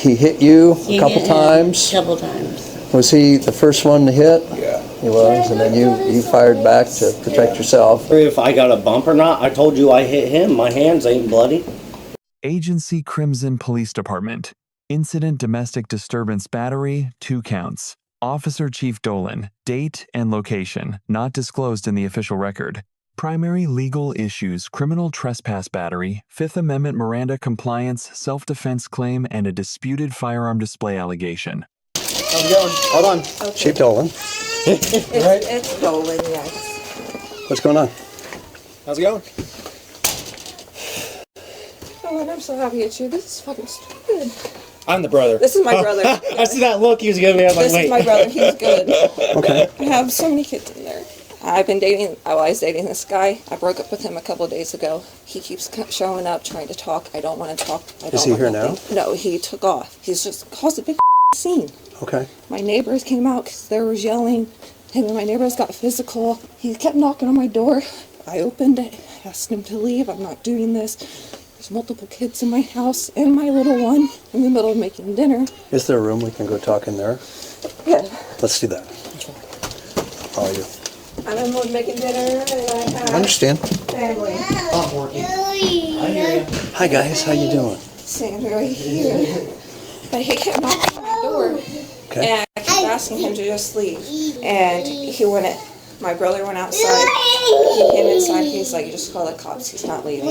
he hit you a couple times? A couple times. Was he the first one to hit? Yeah. He was, and then you fired back to protect yourself. If I got a bump or not, I told you I hit him. My hands ain't bloody. Agency Crimson Police Department. Incident domestic disturbance battery, 2 counts. Officer Chief Dolan. Date and location, not disclosed in the official record. Primary legal issues, criminal trespass battery, Fifth Amendment Miranda compliance, self-defense claim, and a disputed firearm display allegation. How's it going? Hold on. Okay. Chief Dolan. It's Dolan, yes. What's going on? How's it going? Oh, I'm so happy at you. This is fucking stupid. I'm the brother. This is my brother. I see that look he was giving me. I was like, This is my brother. He's good. Okay. I have so many kids in there. I was dating this guy. I broke up with him a couple of days ago. He keeps showing up, trying to talk. I don't want to talk. Is he here now? No, he took off. He's just caused a big scene. Okay. My neighbors came out because they was yelling. Him and my neighbors got physical. He kept knocking on my door. I opened it, asked him to leave. I'm not doing this. There's multiple kids in my house and my little one in the middle of making dinner. Is there a room we can go talk in there? Yeah. Let's do that. How are you? I'm in the middle of making dinner and I have I understand. family. I'm working. I hear you. Hi guys, how you doing? Standing right here. But he kept knocking on my door. Okay. And I kept asking him to just leave. And he wouldn't. My brother went outside. He came inside. He was like, you just call the cops. He's not leaving.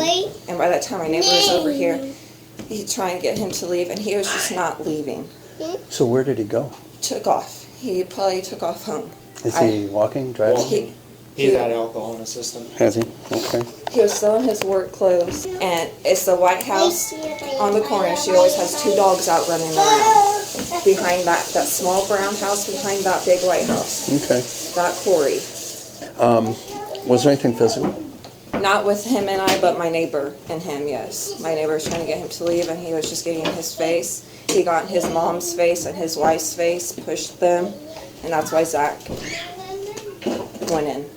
And by that time, my neighbor was over here. He's trying to get him to leave, and he was just not leaving. So where did he go? Took off. He probably took off home. Is he walking, driving? He's had alcohol in his system. Has he? Okay. He was still in his work clothes. And it's the White House on the corner. She always has 2 dogs out running around. Behind that small brown house, behind that big white house. Okay. That Corey. Was there anything physical? Not with him and I, but my neighbor and him, yes. My neighbor was trying to get him to leave, and he was just getting in his face. He got in his mom's face and his wife's face, pushed them, and that's why Zach went in.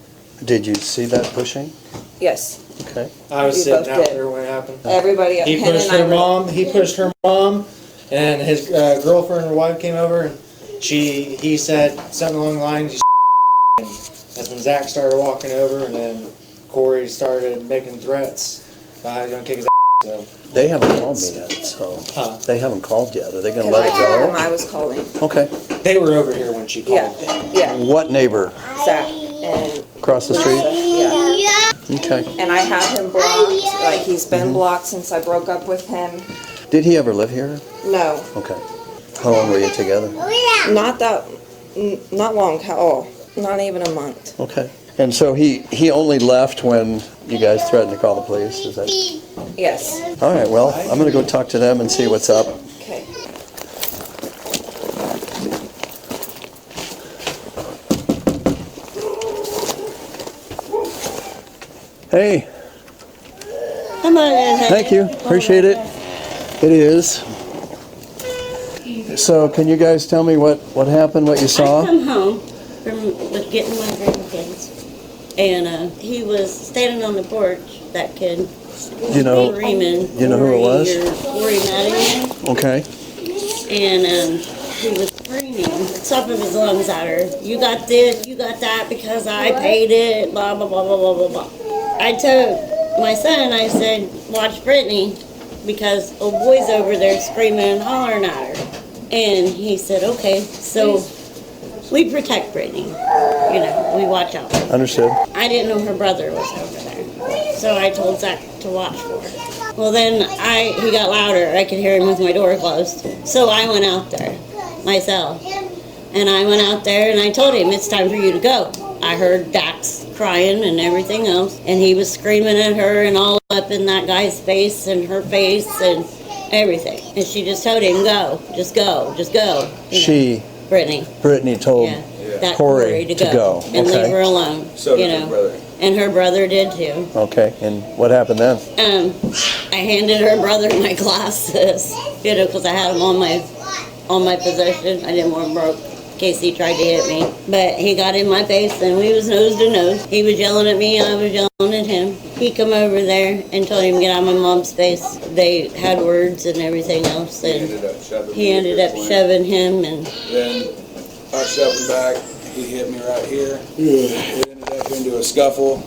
Did you see that pushing? Yes. Okay. I was We sitting both out did. there when it happened. Everybody, He him pushed and I her were- mom. He pushed her mom, and his girlfriend or wife came over, and he said something along the lines. And that's when Zach started walking over, and then Corey started making threats. I was gonna kick his ass. So. They haven't called me yet, so they haven't called yet. Are they going to Because let I it told him go? I was calling. Okay. They were over here when she called. Yeah. What neighbor? Zach and Across the street? yeah. Okay. And I have him blocked. Like, he's been blocked since I broke up with him. Did he ever live here? No. Okay. How long were you together? Not long at all. Not even a month. Okay. And so he only left when you guys threatened to call the police, is that? Yes. All right, well, I'm going to go talk to them and see what's up. Okay. Hey, Come on in, honey. thank you. Appreciate it. It is. So can you guys tell me what happened, what you I saw? come home from getting my grandkids, and he was standing on the porch. That kid, Do you know? Freeman. You know who it was? Corey Mattingly. Okay. And he was screaming the top of his lungs at her. You got this, you got that because I paid it, blah, blah, blah, blah, blah, blah, blah. I told my son, I said, watch Brittany because old boy's over there screaming and hollering at her. And he said, okay. So we protect Brittany. You know, we watch out for her. Understood. I didn't know her brother was over there. So I told Zach to watch for her. Well, then he got louder. I could hear him with my door closed. So I went out there myself. And I went out there and I told him, it's time for you to go. I heard Dax crying and everything else. And he was screaming at her and all up in that guy's face and her face and everything. And she just told him, go. Just go. Just go. You know, Brittany told that Corey to go. And leave her alone. So did her brother. And her brother did too. Okay, and what happened then? I handed her brother my glasses, you know, because I had them on my possession. I didn't want them broke. case he tried to hit me. But he got in my face and we was nose to nose. He was yelling at me, I was yelling at him. He come over there and told him to get out of my mom's face. They had words and everything else. And he ended up shoving him. And then I shoved him back. He hit me right here. It ended up into a scuffle.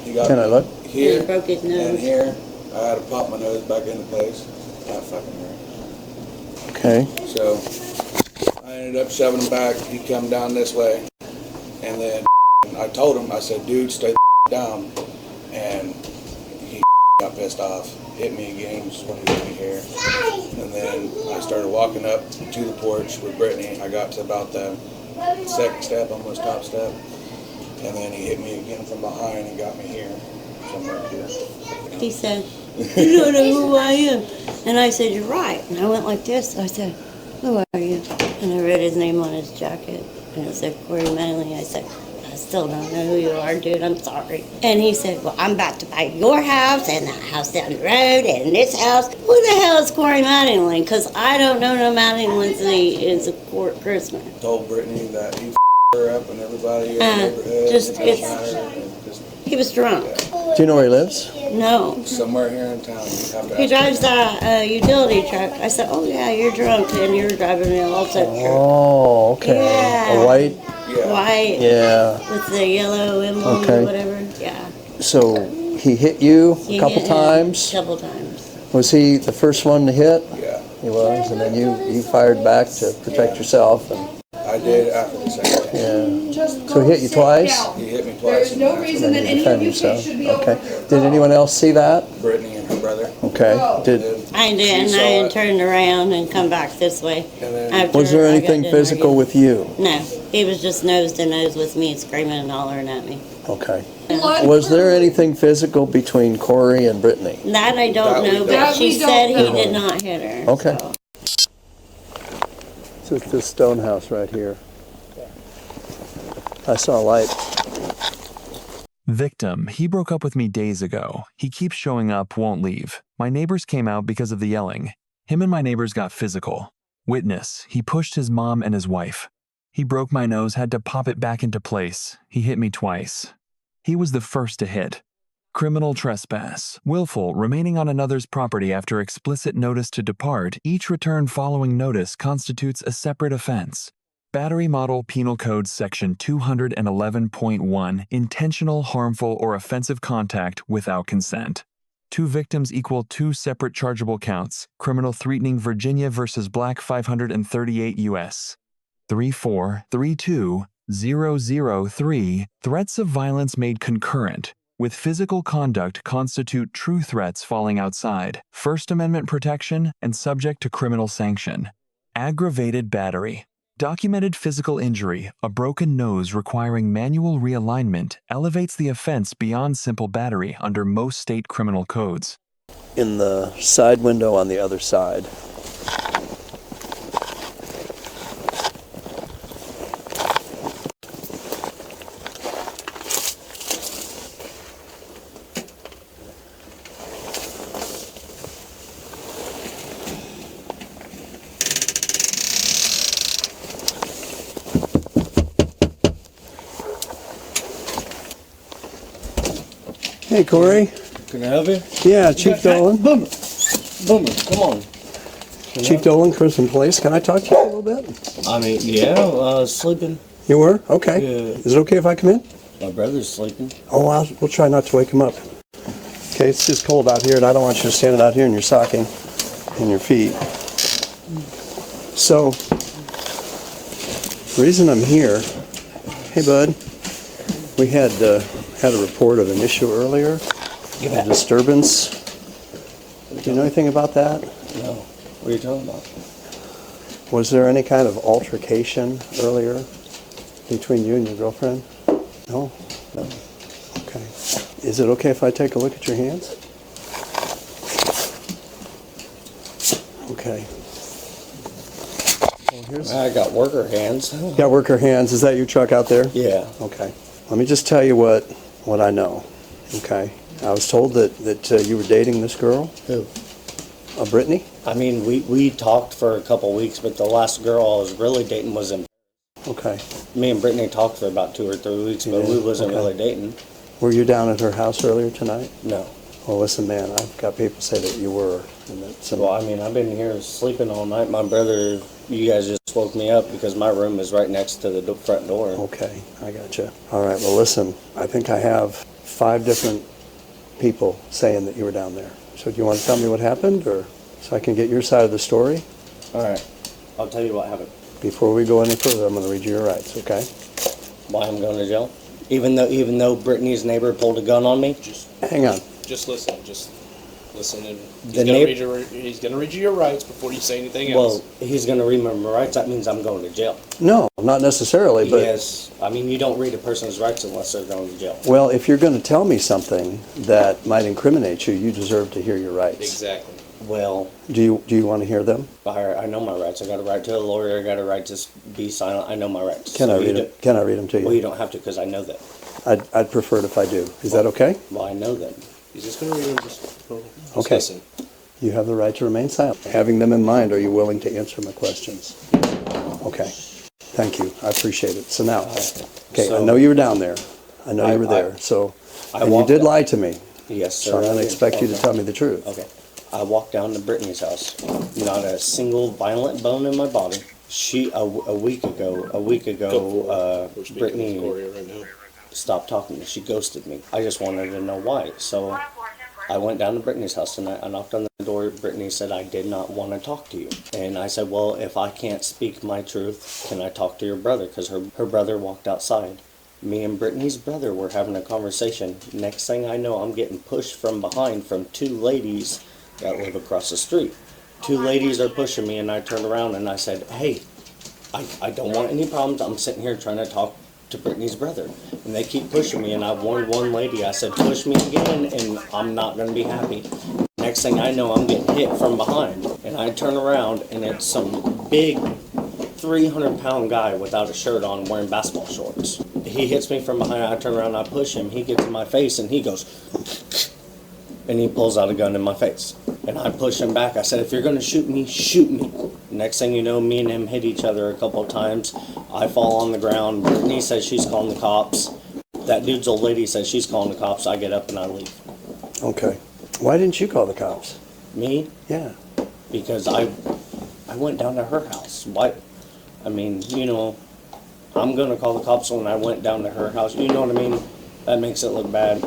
He got Can I look? here he broke his and nose. here. I had to pop my nose back into place. That fucking hurt. Okay. So I ended up shoving him back. He come down this way, and then I told him, I said, dude, stay the down. And he got pissed off, hit me again, just when he hit me here. And then I started walking up to the porch with Brittany. I got to about the second step, almost top step, and then he hit me again from behind and got me here, somewhere here. He said, you don't know who I am. And I said, you're right. And I went like this. I said, who are you? And I read his name on his jacket. And it said, Corey Manley. I said, I still don't know who you are, dude. I'm sorry. And he said, well, I'm about to buy your house and the house down the road and this house. Who the hell is Corey Mattingly? Because I don't know no Mattingly is a court prisoner. Told Brittany that he her up and everybody in the neighborhood. Just, it doesn't matter, and just he was drunk. Do you know where he lives? No. somewhere here in town. You have to He ask drives the utility truck. I said, oh, yeah, you're drunk and you're driving an also truck. Oh, okay. Yeah. A white? Yeah. White. Yeah. With the yellow emblem Okay. or whatever. Yeah. So he hit you He a couple hit him times? A couple times. Was he the first one to hit? Yeah, He was, and then you fired back to protect yourself. And I did after the second. yeah. So he hit you twice? He hit me twice. There's no reason And that then any you of defend you yourself. kids should be Okay. over here. Did anyone else see that? Brittany and her brother. Okay. Did I did, She and saw I it. turned around and come back this way. And then- after was there I got anything done physical arguing. with you? No. He was just nose to nose with me, screaming and hollering at me. Okay. Blood Was there proof. anything physical between Corey and Brittany? That I don't That we know, don't- but That she we don't said he know. did not hit her. Okay. so. So it's this stone house right here. I saw a light. Victim, he broke up with me days ago. He keeps showing up, won't leave. My neighbors came out because of the yelling. Him and my neighbors got physical. Witness, he pushed his mom and his wife. He broke my nose, had to pop it back into place. He hit me twice. He was the first to hit. Criminal trespass. Willful, remaining on another's property after explicit notice to depart, each return following notice constitutes a separate offense. Battery Model Penal Code Section 211.1, intentional, harmful, or offensive contact without consent. Two victims equal two separate chargeable counts. Criminal threatening Virginia versus Black 538 U.S. 3432003. Threats of violence made concurrent with physical conduct constitute true threats falling outside First Amendment protection and subject to criminal sanction. Aggravated battery. Documented physical injury, a broken nose requiring manual realignment, elevates the offense beyond simple battery under most state criminal codes. In the side window on the other side. Hey, Corey. Can I help you? Yeah, Chief Dolan. Boomer, come on. Chief Dolan, Crimson Police. Can I talk to you a little bit? I mean, yeah, sleeping. You were? Okay. Yeah. Is it okay if I come in? My brother's sleeping. Oh, we'll try not to wake him up. Okay, it's just cold out here, and I don't want you standing out here in your stocking and your feet. So, the reason I'm here, hey, bud, we had a report of an issue earlier, a disturbance. Do you know anything about that? No. What are you talking about? Was there any kind of altercation earlier between you and your girlfriend? No? No. Okay. Is it okay if I take a look at your hands? Okay. Well, here's... I got worker hands. You got worker hands. Is that your truck out there? Yeah. Okay. Let me just tell you what I know. Okay. I was told that you were dating this girl, Who? Brittany. I mean, we talked for a couple weeks, but the last girl I was really dating was in. Okay. Me and Brittany talked for about 2 or 3 weeks, but Yeah, we wasn't okay. really dating. Were you down at her house earlier tonight? No. Well, listen, man, I've got people say that you were, and that some... Well, I mean, I've been here sleeping all night. My brother, you guys just woke me up because my room is right next to the front door. Okay, I gotcha. All right, well, listen, I think I have 5 different people saying that you were down there. So do you want to tell me what happened, or so I can get your side of the story? All right. I'll tell you what happened. Before we go any further, I'm going to read you your rights, okay? Why I'm going to jail? Even though Brittany's neighbor pulled a gun on me? Hang on. Just listen, and he's gonna read you your rights before you say anything else. Well, he's going to read my rights. That means I'm going to jail. No, not necessarily, but... Yes. I mean, you don't read a person's rights unless they're going to jail. Well, if you're going to tell me something that might incriminate you, you deserve to hear your rights. Exactly. Well, Do you want to hear them? I know my rights. I got a right to a lawyer. I got a right to be silent. I know my rights. Can I So you read do- them? Can I read them to Well, you you? don't have to because I know them. I'd prefer it if I do. Is that okay? Well, I know them. He's just gonna read them. Just Okay. listen. You have the right to remain silent. Having them in mind, are you willing to answer my questions? Okay. Thank you. I appreciate it. So now, okay, I So- know you were down there. I know you were there. So, and you walked did out. lie to me. Yes, sir. So I'm going to I did. expect you to Okay. tell me the truth. Okay. I walked down to Brittany's house. Not a single violent bone in my body. A week ago, We're speaking Brittany with Gloria right now. stopped talking to me. She ghosted me. I just wanted to know why. So I went down to Brittany's house tonight. I knocked on the door. Brittany said, I did not want to talk to you. And I said, well, if I can't speak my truth, can I talk to your brother? Because her brother walked outside. Me and Brittany's brother were having a conversation. Next thing I know, I'm getting pushed from behind from 2 ladies that live across the street. 2 ladies are pushing me, and I turned around and I said, hey, I don't want any problems. I'm sitting here trying to talk to Brittany's brother. And they keep pushing me, and I warned one lady. I said, push me again, and I'm not going to be happy. Next thing I know, I'm getting hit from behind. And I turn around, and it's some big 300-pound guy without a shirt on wearing basketball shorts. He hits me from behind. I turn around, I push him. He gets in my face, and he goes, and he pulls out a gun in my face. And I push him back. I said, if you're going to shoot me, shoot me. Next thing you know, me and him hit each other a couple of times. I fall on the ground. Brittany says she's calling the cops. That dude's old lady says she's calling the cops. I get up and I leave. Okay. Why didn't you call the cops? Me? Yeah. Because I went down to her house. Why? I mean, I'm going to call the cops when I went down to her house. You know what I mean? That makes it look bad.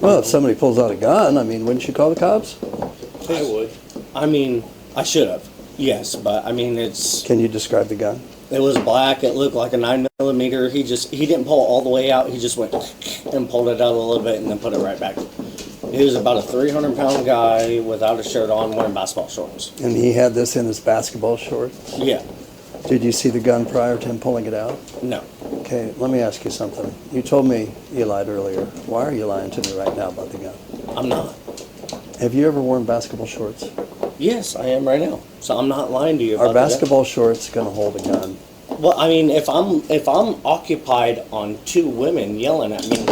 Well, if somebody pulls out a gun, I mean, wouldn't you call the cops? I would. I mean, I should have. Yes, but I mean, Can you describe the gun? it was black. It looked like a 9mm. He didn't pull it all the way out. He just went and pulled it out a little bit and then put it right back. He was about a 300-pound guy without a shirt on, wearing basketball shorts. And he had this in his basketball shorts? Yeah. Did you see the gun prior to him pulling it out? No. Okay, let me ask you something. You told me you lied earlier. Why are you lying to me right now about the gun? I'm not. Have you ever worn basketball shorts? Yes, I am right now. So I'm not lying to you about Are basketball shorts going to hold a gun? Well, I mean, if I'm occupied on 2 women yelling at me,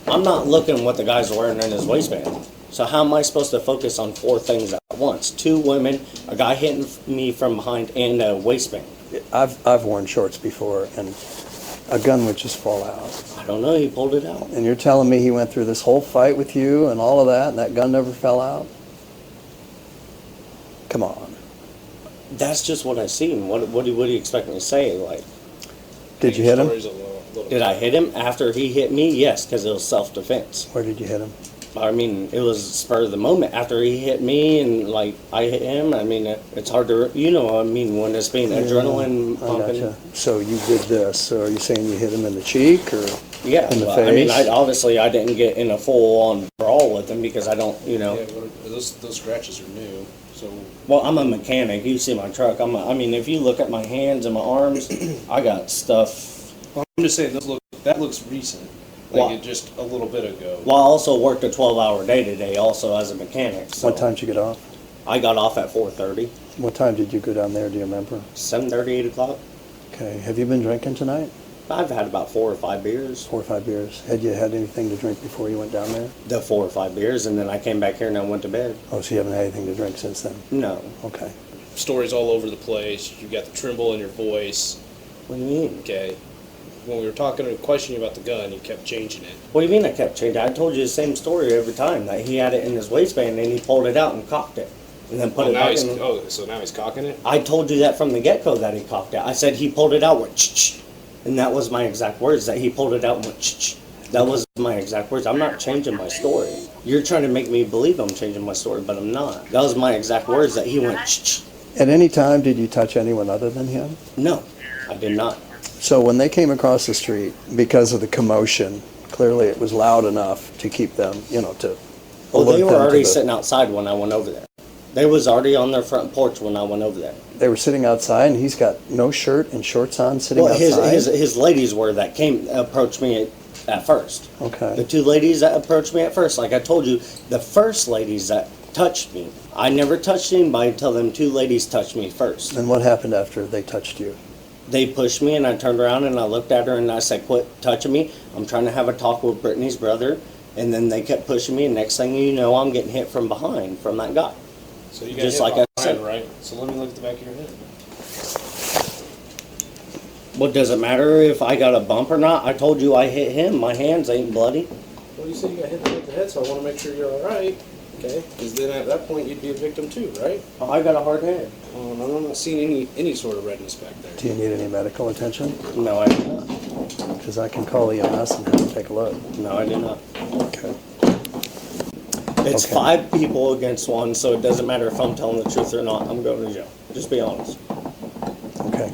I'm not looking what the guy's wearing in his waistband. So how am I supposed to focus on 4 things at once? 2 women, a guy hitting me from behind, and a waistband. I've worn shorts before, and a gun would just fall out. I don't know. He pulled it out. And you're telling me he went through this whole fight with you and all of that, and that gun never fell out? Come on. That's just what I seen. What do you expect me to say? Like, Did you hit him? Story's a little did I hit him after he hit me? Yes, because it was self-defense. Where did you hit him? I mean, it was spur of the moment. After he hit me and, like, I hit him, I mean, it's hard to, I mean, when it's being adrenaline I pumping. gotcha. So you did this. So are you saying you hit him in the cheek or Yeah, in the but, face? I mean, I didn't get in a full-on brawl with him because I don't, Yeah, those scratches are new. So Well, I'm a mechanic. You see my truck. I mean, if you look at my hands and my arms, I got stuff. I'm just saying that looks recent. Well- Like just a little bit ago. Well, I also worked a 12-hour day today also as a mechanic. So What time did you get off? I got off at 4:30, What time did you go down there? Do you remember? 7:30, 8 o'clock. Okay. Have you been drinking tonight? I've had about 4 or 5 beers. 4 or 5 beers. Had you had anything to drink before you went down there? The 4 or 5 beers, and then I came back here and I went to bed. Oh, so you haven't had anything to drink since then? No. Okay. Stories all over the place. You got the tremble in your voice. What do you mean? Okay. When we were talking and questioning you about the gun, you kept changing it. What do you mean I kept changing? I told you the same story every time, that he had it in his waistband and he pulled it out and cocked it. And then put it now back he's, in. so now he's cocking it? I told you that from the get-go that he cocked it. I said he pulled it out, went ch-ch. And that was my exact words, that he pulled it out and went ch-ch. That was my exact words. I'm not changing my story. You're trying to make me believe I'm changing my story, but I'm not. That was my exact words, that he went ch-ch. At any time, did you touch anyone other than him? No, I did not. So when they came across the street, because of the commotion, clearly it was loud enough to keep them, to Well, they alert were them to already the- sitting outside when I went over there. They was already on their front porch when I went over there. They were sitting outside, and he's got no shirt and shorts on, sitting Well, outside? his ladies were that approached me at first. Okay. The two ladies that approached me at first, like I told you, the first ladies that touched me. I never touched anybody until them two ladies touched me first. And what happened after they touched you? They pushed me and I turned around and I looked at her and I said, quit touching me. I'm trying to have a talk with Brittany's brother. And then they kept pushing me, and next thing you know, I'm getting hit from behind from that guy. So you got Just hit like by I said. mine, right? So let me look at the back of your head. What does it matter if I got a bump or not? I told you I hit him. My hands ain't bloody. Well, you said you got hit in the head, so I want to make sure you're all right. Okay? Because then at that point, you'd be a victim too, right? I got a hard head. Oh, and I'm not seeing any sort of redness back there. Do you need any medical attention? No, I did not. Because I can call EMS and have them take a look. No, I did not. Okay. It's Okay. 5 people against 1, so it doesn't matter if I'm telling the truth or not. I'm going to jail. Just be honest. Okay.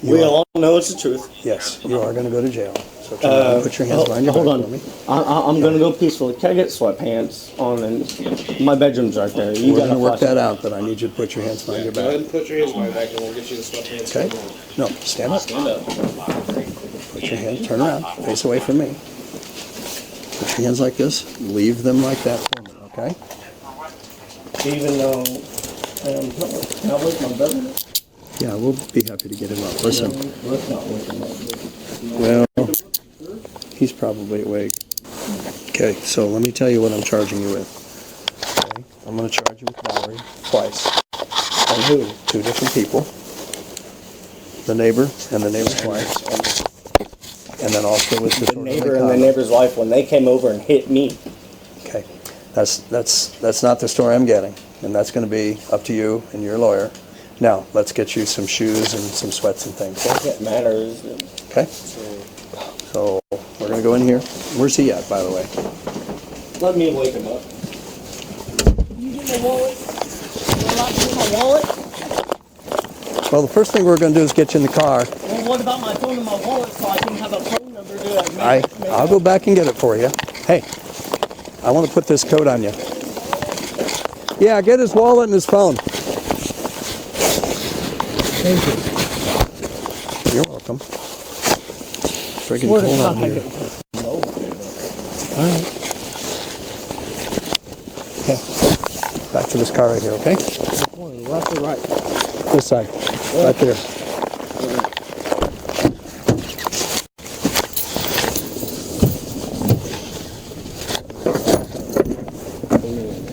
We all know it's the truth. Yes, you are going to go to jail. So turn around, put your hands behind your hold back on. for me. I'm going to go peacefully. Can I get sweatpants on? And my bedroom's right there. You We're got going to work that out, but I need you to put your hands behind your Go ahead back. and put your hands behind your back, and we'll get you the sweatpants. Okay? No, stand up. Stand up. Put your hands, turn around, face away from me. Put your hands like this, leave them like that for me, okay? Even though can I wake my brother? Yeah, we'll be happy to get him up. Listen, Let's not wake him up. well, he's probably awake. Okay, so let me tell you what I'm charging you with. Okay? I'm going to charge you with battery twice. And who? 2 different people. The neighbor and the neighbor's wife. And then also with The neighbor and the neighbor's wife, when they came over and hit me. Okay, that's not the story I'm getting, and that's going to be up to you and your lawyer. Now, let's get you some shoes and some sweats and things. It matters. Okay? So we're going to go in here. Where's he at, by the way? Let me wake him up. You get my wallet? You locked in my wallet? Well, the first thing we're going to do is get you in the car. Well, what about my phone and my wallet so I can have a phone number to I'll go back and get it for you. Hey, I want to put this coat on you. Yeah, get his wallet and his phone. Thank you. You're welcome. Friggin' cold out here. All right. Okay. Back to this car right here, okay? Left or right? This side. Right there.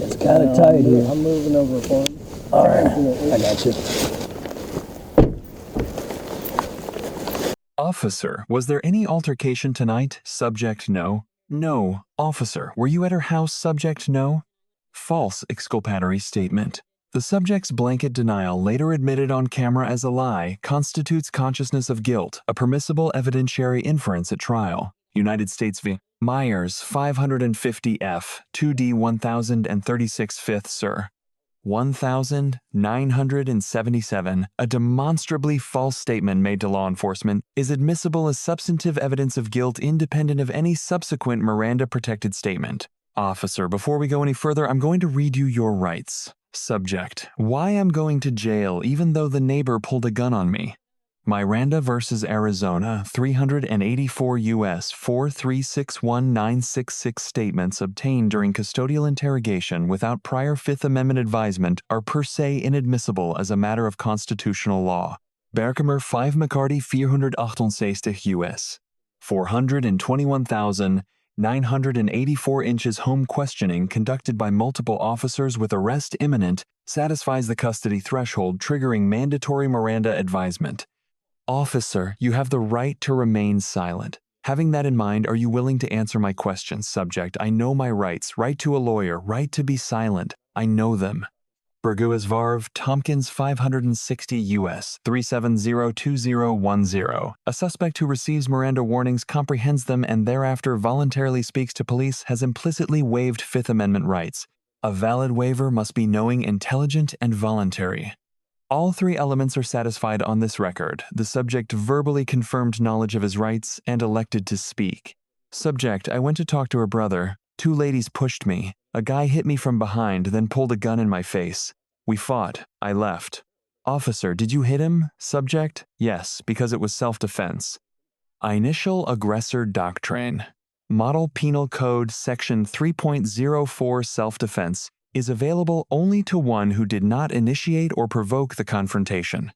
It's kind of tight here. I'm moving over for him. All right. I got you. Officer, was there any altercation tonight? Subject, no. No. Officer, were you at her house? Subject, no. False exculpatory statement. The subject's blanket denial, later admitted on camera as a lie, constitutes consciousness of guilt, a permissible evidentiary inference at trial. United States v. Myers, 550 F, 2D 1036 5th, sir. 1977, a demonstrably false statement made to law enforcement is admissible as substantive evidence of guilt independent of any subsequent Miranda-protected statement. Officer, before we go any further, I'm going to read you your rights. Subject, why I'm going to jail even though the neighbor pulled a gun on me. Miranda versus Arizona, 384 U.S. 4361966 statements obtained during custodial interrogation without prior Fifth Amendment advisement are per se inadmissible as a matter of constitutional law. Berkemer 5 McCarty 468 U.S. 421,984 inches home questioning conducted by multiple officers with arrest imminent satisfies the custody threshold triggering mandatory Miranda advisement. Officer, you have the right to remain silent. Having that in mind, are you willing to answer my questions? Subject, I know my rights. Right to a lawyer. Right to be silent. I know them. Burgues Varv, Tompkins 560 U.S. 3702010. A suspect who receives Miranda warnings, comprehends them, and thereafter voluntarily speaks to police has implicitly waived Fifth Amendment rights. A valid waiver must be knowing, intelligent, and voluntary. All three elements are satisfied on this record. The subject verbally confirmed knowledge of his rights and elected to speak. Subject, I went to talk to her brother. Two ladies pushed me. A guy hit me from behind, then pulled a gun in my face. We fought. I left. Officer, did you hit him? Subject, yes, because it was self-defense. Initial aggressor doctrine. Model Penal Code Section 3.04 self-defense is available only to one who did not initiate or provoke the confrontation.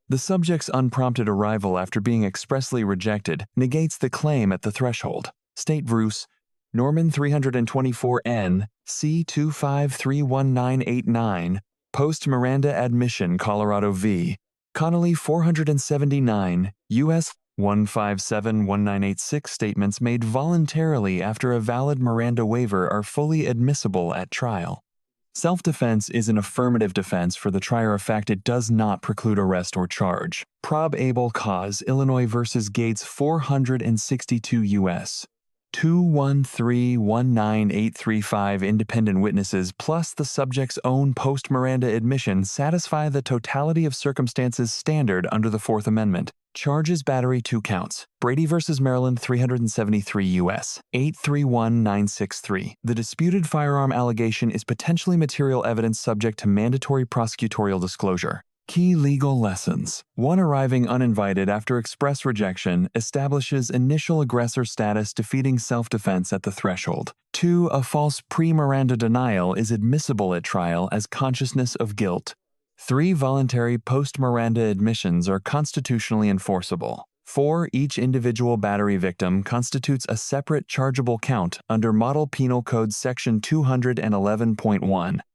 The subject's unprompted arrival after being expressly rejected negates the claim at the threshold. State Bruce, Norman 324N, C2531989, Post Miranda Admission, Colorado v. Connolly 479, U.S. 1571986 statements made voluntarily after a valid Miranda waiver are fully admissible at trial. Self-defense is an affirmative defense for the trier of fact. It does not preclude arrest or charge. Probable cause, Illinois v. Gates 462 U.S. 213-19835 independent witnesses plus the subject's own post-Miranda admission satisfy the totality of circumstances standard under the Fourth Amendment. Charges battery 2 counts. Brady v. Maryland 373 U.S. 831963. The disputed firearm allegation is potentially material evidence subject to mandatory prosecutorial disclosure. Key legal lessons. 1. Arriving uninvited after express rejection establishes initial aggressor status, defeating self-defense at the threshold. 2. A false pre-Miranda denial is admissible at trial as consciousness of guilt. 3. Voluntary post-Miranda admissions are constitutionally enforceable. 4. Each individual battery victim constitutes a separate chargeable count under Model Penal Code Section 211.1.